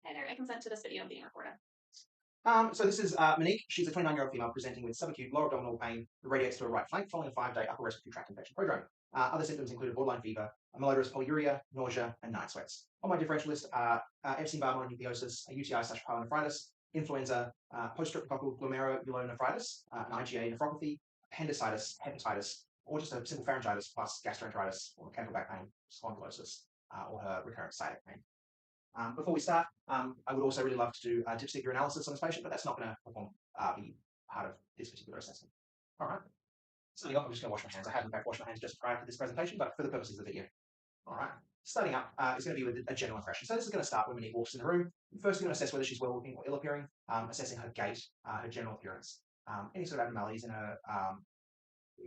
Hi there, I consent to this video being recorded. So this is Monique. She's a 29-year-old female presenting with subacute lower abdominal pain that radiates to her right flank following a 5-day upper respiratory tract infection prodrome. Other symptoms included borderline fever, malodorous polyuria, nausea, and night sweats. On my differential list are Epstein-Barr mononucleosis, a UTI/pyelonephritis, influenza, post-streptococcal glomerulonephritis, an IgA nephropathy, appendicitis, hepatitis, or just a simple pharyngitis plus gastroenteritis or mechanical back pain, spondylosis, or her recurrent sciatic pain. Before we start, I would also really love to do a dipstick urinalysis on this patient, but that's not going to be part of this particular assessment. All right. Starting off, I'm just going to wash my hands. I have in fact washed my hands just prior to this presentation, but for the purposes of the video. All right. Starting up is going to be with a general impression. So this is going to start when Monique walks in the room. First, we're going to assess whether she's well looking or ill appearing, assessing her gait, her general appearance, any sort of abnormalities in her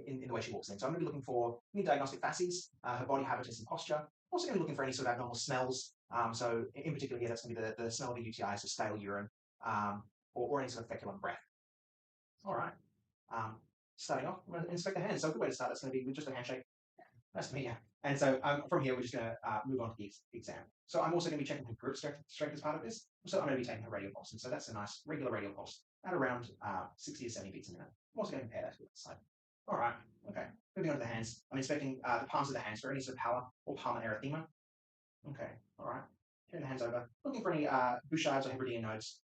in the way she walks in. So I'm going to be looking for any diagnostic facies, her body habitus and posture. Also going to be looking for any sort of abnormal smells. So in particular here, that's going to be the smell of a UTI, so stale urine, or any sort of feculent breath. All right. Starting off, I'm going to inspect the hands. So a good way to start is going to be with just a handshake. Nice to meet you. And so from here, we're just going to move on to the exam. So I'm also going to be checking her grip strength as part of this. So I'm going to be taking her radial pulse. And so that's a nice regular radial pulse at around 60 to 70 beats a minute. I'm also going to compare that to the other side. All right. Okay. Moving on to the hands. I'm inspecting the palms of the hands for any sort of pallor or palmar erythema. Okay. All right. Turn the hands over. Looking for any Bouchard's or Hebridean nodes.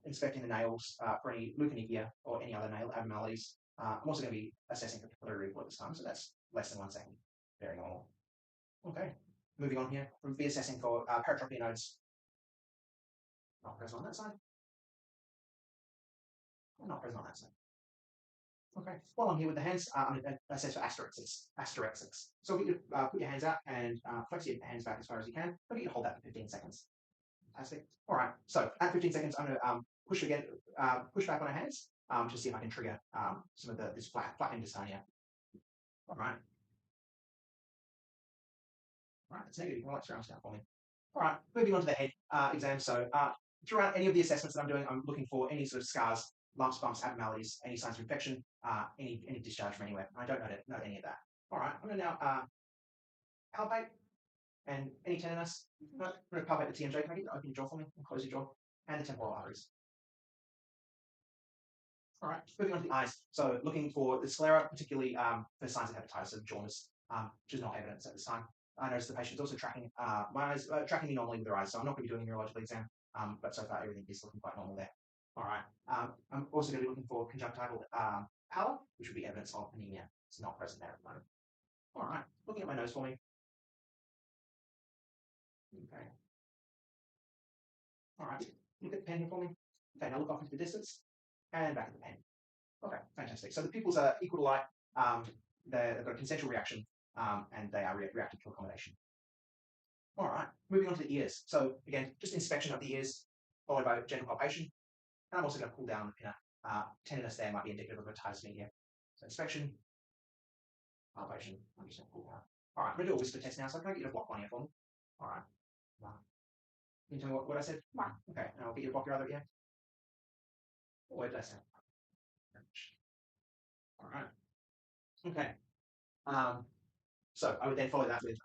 Inspecting the nails for any leukonychia or any other nail abnormalities. I'm also going to be assessing for capillary recall at this time, so that's less than 1 second. Very normal. Okay. Moving on here, we'll be assessing for paratropia nodes. Not present on that side. Not present on that side. Okay. While I'm here with the hands, I'm going to assess for asterexis. So get you put your hands out and flex your hands back as far as you can. I'll get you to hold that for 15 seconds. Fantastic. All right. So at 15 seconds, I'm going to push back on our hands to see if I can trigger some of this flapping dystonia. All right. All right. It's negative. You can relax your arms down for me. All right. Moving on to the head exam. So throughout any of the assessments that I'm doing, I'm looking for any sort of scars, lumps, bumps, abnormalities, any signs of infection, any discharge from anywhere. I don't note any of that. All right. I'm going to now palpate and any tenderness. I'm going to palpate the TMJ. Can I get you to open your jaw for me and close your jaw? And the temporal arteries. All right, moving on to the eyes. So looking for the sclera, particularly for signs of hepatitis or jaundice, which is not evidence at this time. I noticed the patient's also tracking my eyes, tracking me normally with their eyes. So I'm not going to be doing a neurological exam, but so far everything is looking quite normal there. All right. I'm also going to be looking for conjunctival pallor, which would be evidence of anemia. It's not present there at the moment. All right. Looking at my nose for me. Okay. All right. Look at the pen here for me. Okay, now look off into the distance and back at the pen. Okay, fantastic. So the pupils are equal to light. They've got a consensual reaction, and they are reactive to accommodation. All right, moving on to the ears. So again, just inspection of the ears, followed by gentle palpation. And I'm also going to pull down the pinna. Tenderness there might be indicative of otitis media. So inspection, palpation. I'm just going to pull down. All right, I'm going to do a whisper test now. So can I get you to block one ear for me? All right. Can you tell me what I said? Okay, and I'll get you to block your other ear. What did I say? All right. Okay. So I would then follow that with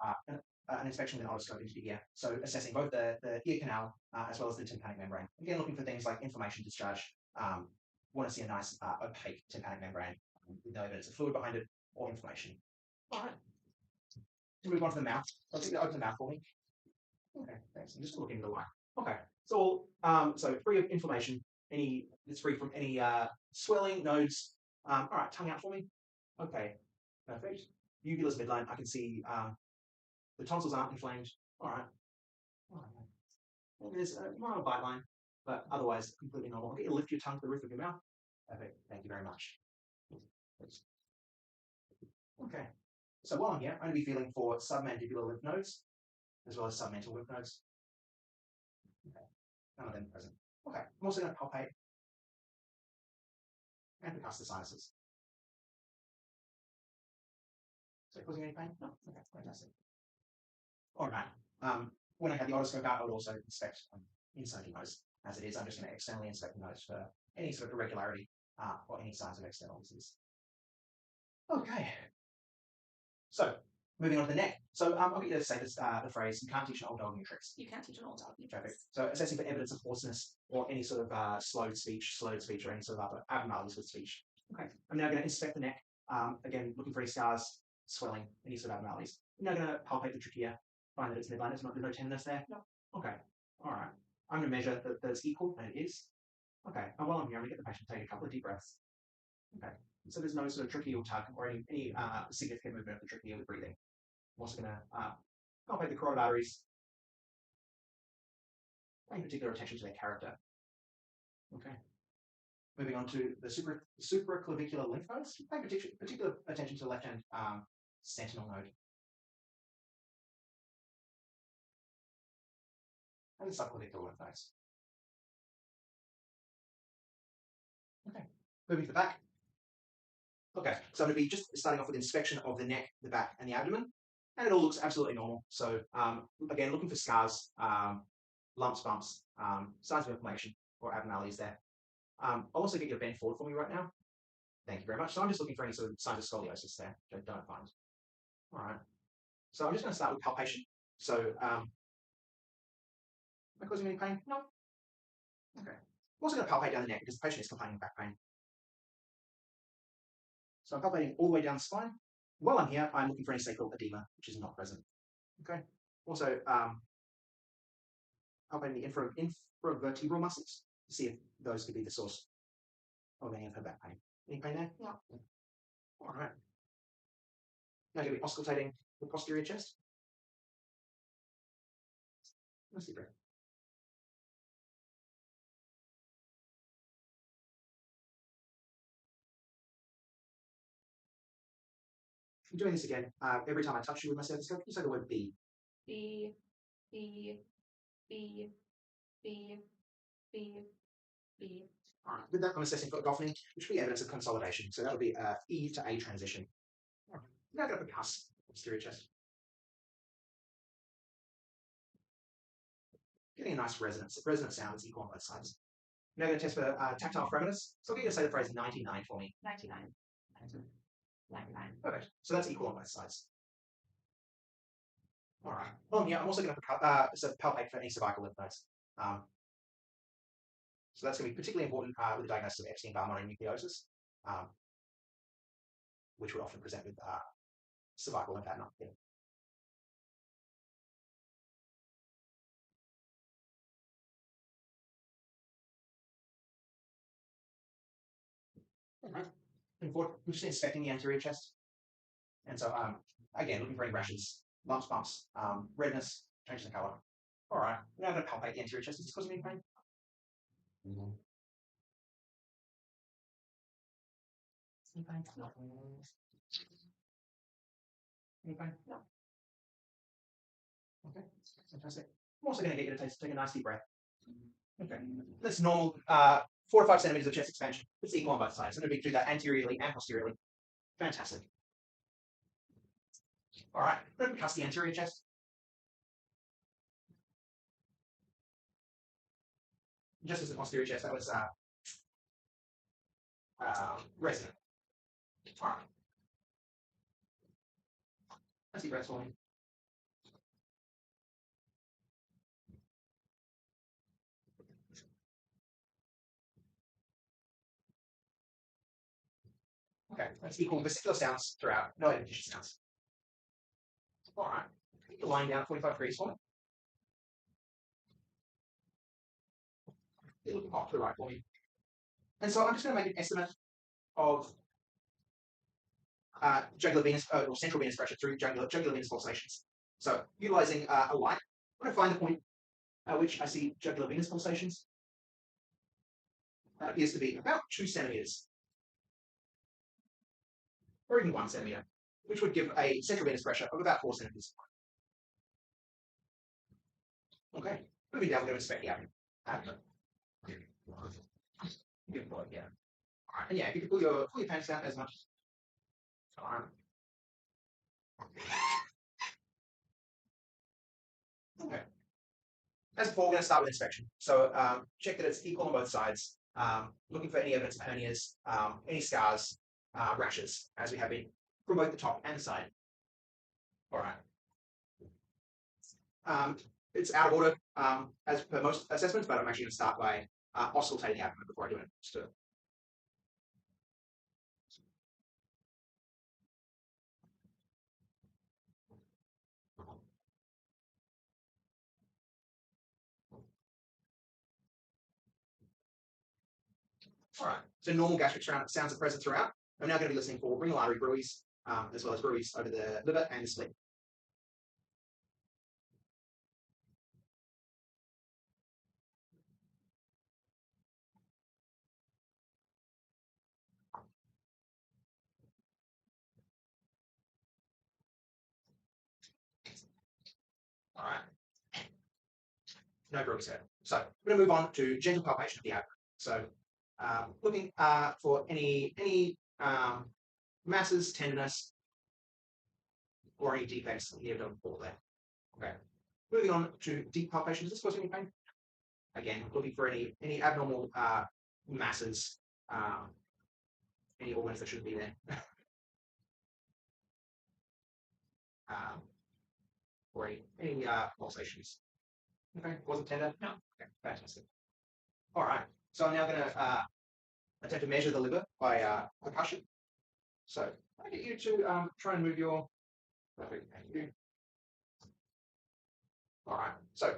an inspection with an otoscope into the ear. So assessing both the ear canal as well as the tympanic membrane. Again, looking for things like inflammation, discharge. Want to see a nice opaque tympanic membrane with no evidence of fluid behind it or inflammation. All right. To move on to the mouth. So I'll open the mouth for me. Okay, thanks. I'm just looking at the light. Okay. So so free of inflammation. It's free from any swelling, nodes. All right, tongue out for me. Okay, perfect. Uvula's midline, I can see the tonsils aren't inflamed. All right. And there's a mild bite line, but otherwise completely normal. I'll get you to lift your tongue to the roof of your mouth. Perfect. Thank you very much. Okay. So while I'm here, I'm going to be feeling for submandibular lymph nodes as well as submental lymph nodes. Okay. None of them present. Okay. I'm also going to palpate and percuss the sinuses. So causing any pain? No? Okay, fantastic. All right. When I had the otoscope out, I would also inspect inside the nose. As it is, I'm just going to externally inspect the nose for any sort of irregularity or any signs of external disease. Okay. So Moving on to the neck. So I'll get you to say this, the phrase, you can't teach an old dog new tricks. You can't teach an old dog new Perfect. tricks. So assessing for evidence of hoarseness or any sort of slurred speech, or any sort of other abnormalities with speech. Okay, I'm now going to inspect the neck. Again, looking for any scars, swelling, any sort of abnormalities. I'm now going to palpate the trachea, find that it's midline, there's no tenderness there. No. Okay, all right. I'm going to measure that it's equal, and it is. Okay, and while I'm here, I'm going to get the patient to take a couple of deep breaths. Okay, so there's no sort of tracheal tug or any significant movement of the trachea with breathing. I'm also going to palpate the carotid arteries, paying particular attention to their character. Okay. Moving on to the supraclavicular lymph nodes, pay particular attention to the left-hand sentinel node. And the subclavicular lymph nodes. Okay. Moving to the back. Okay, so I'm going to be just starting off with inspection of the neck, the back, and the abdomen. And it all looks absolutely normal. So again, looking for scars, lumps, bumps, signs of inflammation or abnormalities there. I'll also get you to bend forward for me right now. Thank you very much. So I'm just looking for any sort of signs of scoliosis there, which I don't find. All right. So I'm just going to start with palpation. So am I causing any pain? No. Okay. I'm also going to palpate down the neck because the patient is complaining of back pain. So I'm palpating all the way down the spine. While I'm here, I'm looking for any sacral edema, which is not present. Okay. Also, palpating the infravertebral muscles to see if those could be the source of any of her back pain. Any pain there? No. All right. Now I'm going to be auscultating the posterior chest. Nice deep breath. I'm doing this again. Every time I touch you with my stethoscope, you say the word B. B, B, B, B, B, B. All right. With that, I'm assessing for goffing, which would be evidence of consolidation. So that would be a E to A transition. All right. Now I've got the cusp, posterior chest. Getting a nice resonant sound that's equal on both sides. Now I'm going to test for tactile parameters. So I'll get you to say the phrase 99 for me. 99. 99. Perfect. So that's equal on both sides. All right. Well, yeah, I'm also going to palpate for any cervical lymph nodes. So that's going to be particularly important with the diagnosis of Epstein-Barr mononucleosis, which would often present with cervical lymphadenopathy. All right. We're just inspecting the anterior chest. And so, again, looking for any rashes, lumps, bumps, redness, changes in color. All right. Now I'm going to palpate the anterior chest. Is this causing any pain? Mm-hmm. Any pain? No. Any pain? No. Okay, fantastic. I'm also going to get you to take a nice deep breath. Okay, that's normal. 4 to 5 centimeters of chest expansion. It's equal on both sides. I'm going to do that anteriorly and posteriorly. Fantastic. All right, I'm going to cuss the anterior chest. Just as the posterior chest, that was resonant. All right. Nice deep breaths for me. Okay, that's equal vesicular sounds throughout, no adventitious sounds. All right, you're lying down 45 degrees for me. You're looking off to the right for me. And so I'm just going to make an estimate of jugular venous or central venous pressure through jugular venous pulsations. So utilizing a light, I'm going to find the point at which I see jugular venous pulsations. That appears to be about 2 centimeters, or even 1 centimeter, which would give a central venous pressure of about 4 centimeters. Okay, moving down, we're going to inspect the abdomen. Good boy, yeah. All right, and yeah, if you could pull your pants down as much as fine. Okay. As before, we're going to start with inspection. So check that it's equal on both sides. Looking for any evidence of hernias, any scars, rashes, as we have been from both the top and the side. All right. It's out of order as per most assessments, but I'm actually going to start by auscultating the abdomen before I do it. All right. So normal gastric sounds are present throughout. I'm now going to be listening for renal artery bruits, as well as bruits over the liver and the spleen. All right. No bruits there. So we're going to move on to gentle palpation of the abdomen. So looking for any masses, tenderness, or any defects in the abdominal wall there. Okay. Moving on to deep palpation. Does this cause any pain? Again, looking for any abnormal masses, any organs that shouldn't be there. Or any pulsations. Okay, wasn't tender? No. Okay, fantastic. All right, so I'm now going to attempt to measure the liver by percussion. So I get you to try and move your. Perfect. Thank you. All right, so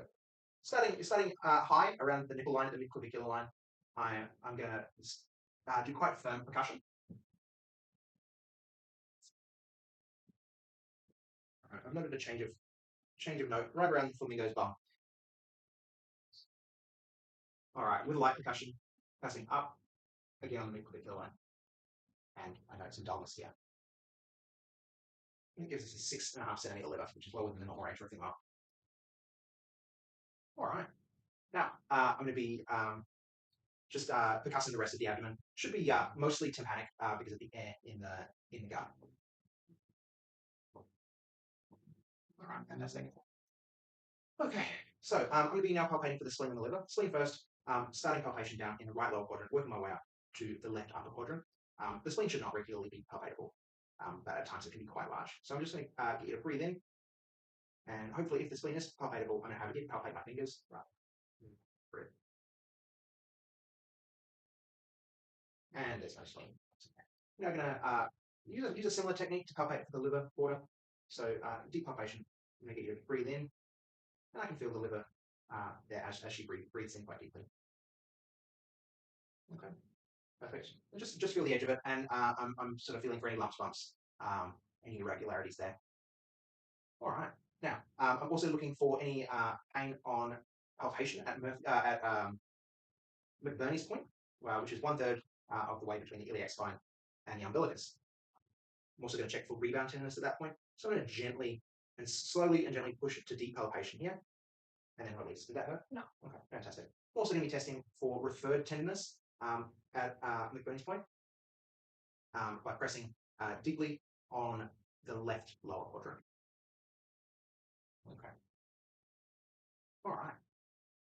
starting high around the nipple line, the midclavicular line, I'm going to do quite firm percussion. All right, I've noted a change of note right around the flamingo's bum. All right, with light percussion, passing up again on the midclavicular line, and I note some dullness here. It gives us a 6.5 centimeter liver, which is lower than the normal range for a female. All right. Now I'm going to be just percussing the rest of the abdomen. Should be mostly tympanic because of the air in the gut. All right, fantastic. Okay, so I'm going to be now palpating for the spleen and the liver. Spleen first, starting palpation down in the right lower quadrant, working my way up to the left upper quadrant. The spleen should not regularly be palpatable, but at times it can be quite large. So I'm just going to get you to breathe in, and hopefully if the spleen is palpatable, I'm going to have it palpate my fingers. Right. Breathe. And there's no spleen. Now I'm going to use a similar technique to palpate for the liver border. So deep palpation, I'm going to get you to breathe in, and I can feel the liver there as she breathes in quite deeply. Okay, perfect. And just feel the edge of it, and I'm sort of feeling for any lumps, bumps, any irregularities there. All right. Now I'm also looking for any pain on palpation at McBurney's point, which is 1/3 of the way between the iliac spine and the umbilicus. I'm also going to check for rebound tenderness at that point. So I'm going to gently and slowly and gently push it to deep palpation here, and then release. Did that hurt? No. Okay, fantastic. I'm also going to be testing for referred tenderness at McBurney's point by pressing deeply on the left lower quadrant. Okay. All right.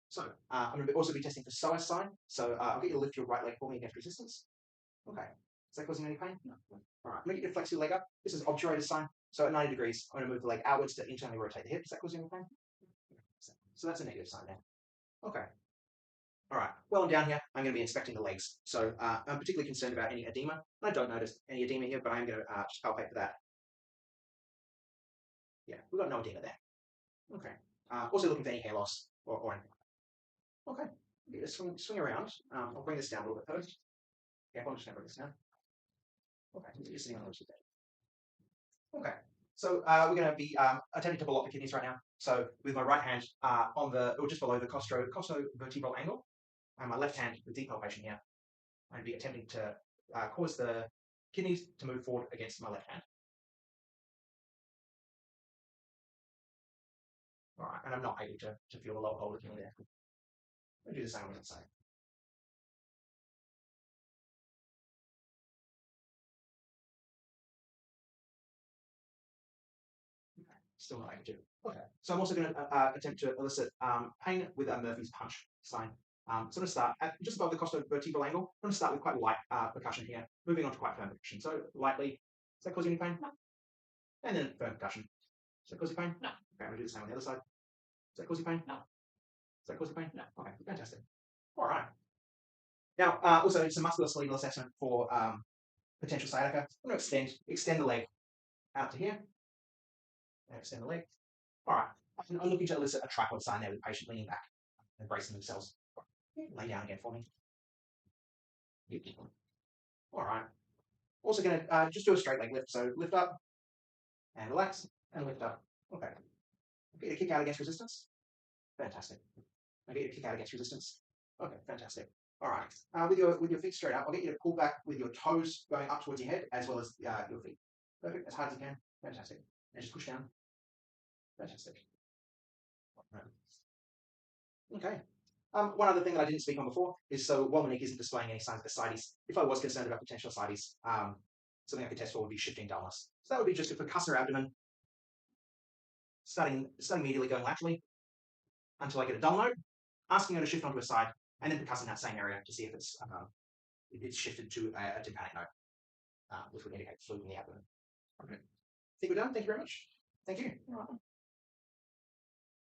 So I'm going to also be testing for psoas sign. So I'll get you to lift your right leg for me against resistance. Okay. Is that causing any pain? No. All right. I'm going to get you to flex your leg up. This is obturator sign. So at 90 degrees, I'm going to move the leg outwards to internally rotate the hip. Is that causing any pain? So that's a negative sign there. Okay. All right. Well, I'm down here. I'm going to be inspecting the legs. So I'm particularly concerned about any edema. I don't notice any edema here, but I'm going to just palpate for that. Yeah, we've got no edema there. Okay. Also looking for any hair loss or anything. Okay. Just swing around. I'll bring this down a little bit first. Yeah, I'm just going to bring this down. Okay, you're sitting on the bed. Okay, so we're going to be attempting to block the kidneys right now. So with my right hand on or just below the costovertebral angle, and my left hand with deep palpation here, I'm going to be attempting to cause the kidneys to move forward against my left hand. All right, and I'm not able to feel the lower pole of the kidney there. I'll do the same on the other side. Still not able to. Okay. So I'm also going to attempt to elicit pain with a Murphy's punch sign. So I'm going to start at just above the costovertebral angle. I'm going to start with quite light percussion here, moving on to quite firm percussion. So lightly, is that causing any pain? No. And then firm percussion. Does that cause you pain? No. Okay, I'm going to do the same on the other side. Does that cause you pain? No. Does that cause you pain? No. Okay, fantastic. All right. Now, also some musculoskeletal assessment for potential sciatica. I'm going to extend the leg out to here. And extend the leg. All right. I'm looking to elicit a tripod sign there with the patient leaning back and bracing themselves. Lay down again for me. All right. Also going to just do a straight leg lift. So lift up and relax and lift up. Okay. Get a kick out against resistance. Fantastic. I get you to kick out against resistance. Okay, fantastic. All right. With your feet straight up, I'll get you to pull back with your toes going up towards your head as well as your feet. Perfect. As hard as you can. Fantastic. And just push down. Fantastic. Okay. One other thing that I didn't speak on before is so while Monique isn't displaying any signs of ascites, if I was concerned about potential ascites, something I could test for would be shifting dullness. So that would be just a percussor abdomen, starting immediately going laterally until I get a dull note, asking her to shift onto a side, and then percussing that same area to see if it's shifted to a tympanic note, which would indicate fluid in the abdomen. Okay. I think we're done. Thank you very much. Thank you.